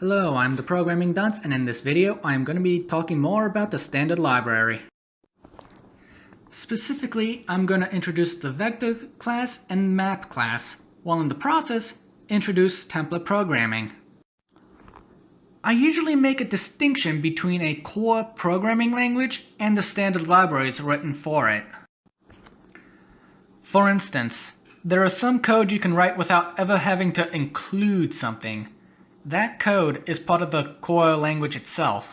Hello, I'm the Programming Dunce, and in this video I am going to be talking more about the standard library. Specifically, I'm going to introduce the vector class and map class, while in the process, introduce template programming. I usually make a distinction between a core programming language and the standard libraries written for it. For instance, there is some code you can write without ever having to include something. That code is part of the core language itself.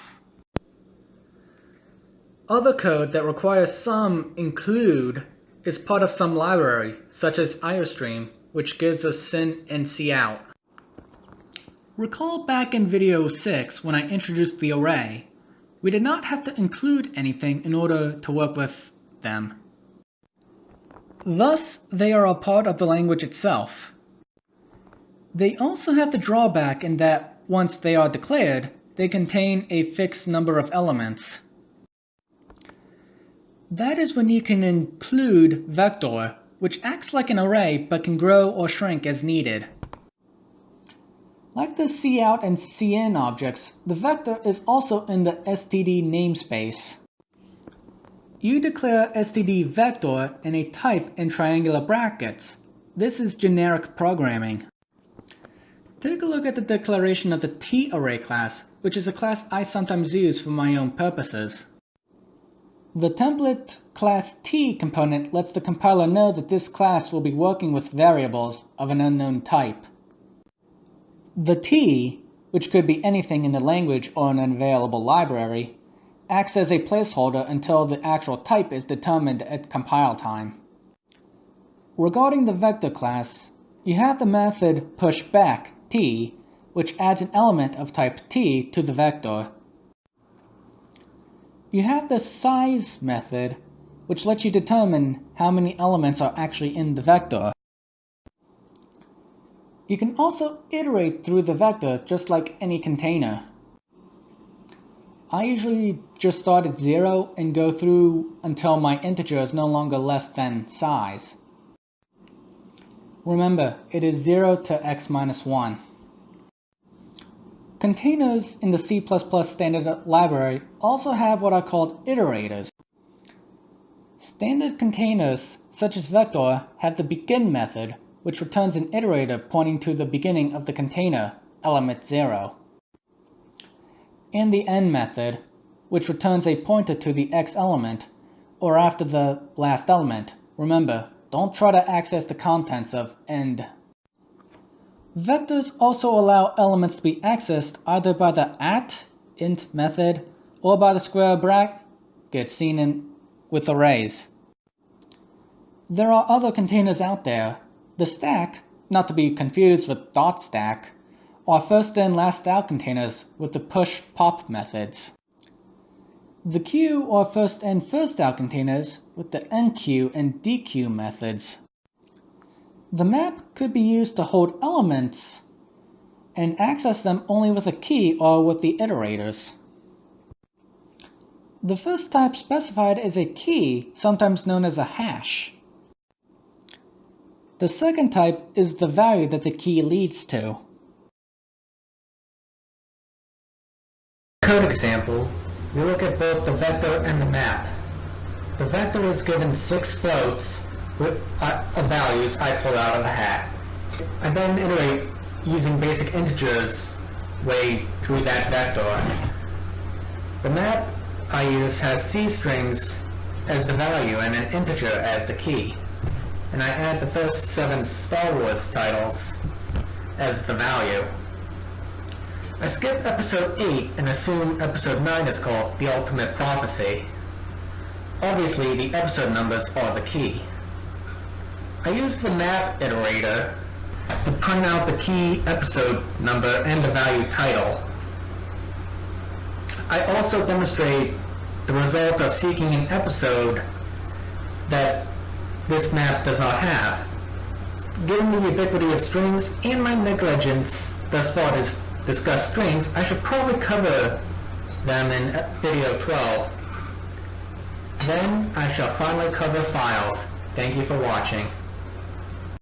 Other code that requires some include is part of some library, such as iostream, which gives us syn and cout. Recall back in video 6 when I introduced the array, we did not have to include anything in order to work with them. Thus, they are a part of the language itself. They also have the drawback in that once they are declared, they contain a fixed number of elements. That is when you can include vector, which acts like an array but can grow or shrink as needed. Like the cout and cin objects, the vector is also in the std namespace. You declare std vector and a type in triangular brackets. This is generic programming. Take a look at the declaration of the tArray class, which is a class I sometimes use for my own purposes. The template class T component lets the compiler know that this class will be working with variables of an unknown type. The T, which could be anything in the language or an available library, acts as a placeholder until the actual type is determined at compile time. Regarding the vector class, you have the method pushback T, which adds an element of type T to the vector. You have the size method, which lets you determine how many elements are actually in the vector. You can also iterate through the vector just like any container. I usually just start at 0 and go through until my integer is no longer less than size. Remember, it is 0 to x minus 1. Containers in the C++ standard library also have what are called iterators. Standard containers, such as vector, have the begin method, which returns an iterator pointing to the beginning of the container, element 0. And the end method, which returns a pointer to the x element, or after the last element. Remember, don't try to access the contents of end. Vectors also allow elements to be accessed either by the int method or by the square bracket seen with arrays. There are other containers out there. The stack, not to be confused with .stack, are first in last out containers with the push pop methods. The queue are first in first out containers with the enqueue and dequeue methods. The map could be used to hold elements and access them only with a key or with the iterators. The first type specified is a key, sometimes known as a hash. The second type is the value that the key leads to. Code example, we look at both the vector and the map. The vector is given 6 floats with values I pull out of a hat. I then iterate using basic integers way through that vector. The map I use has C strings as the value and an integer as the key. And I add the first 7 Star Wars titles as the value. I skip episode 8 and assume episode 9 is called The Ultimate Prophecy. Obviously, the episode numbers are the key. I use the map iterator to print out the key episode number and the value title. I also demonstrate the result of seeking an episode that this map does not have. Given the ubiquity of strings and my negligence thus far to discuss strings, I should probably cover them in video 12. Then I shall finally cover files. Thank you for watching.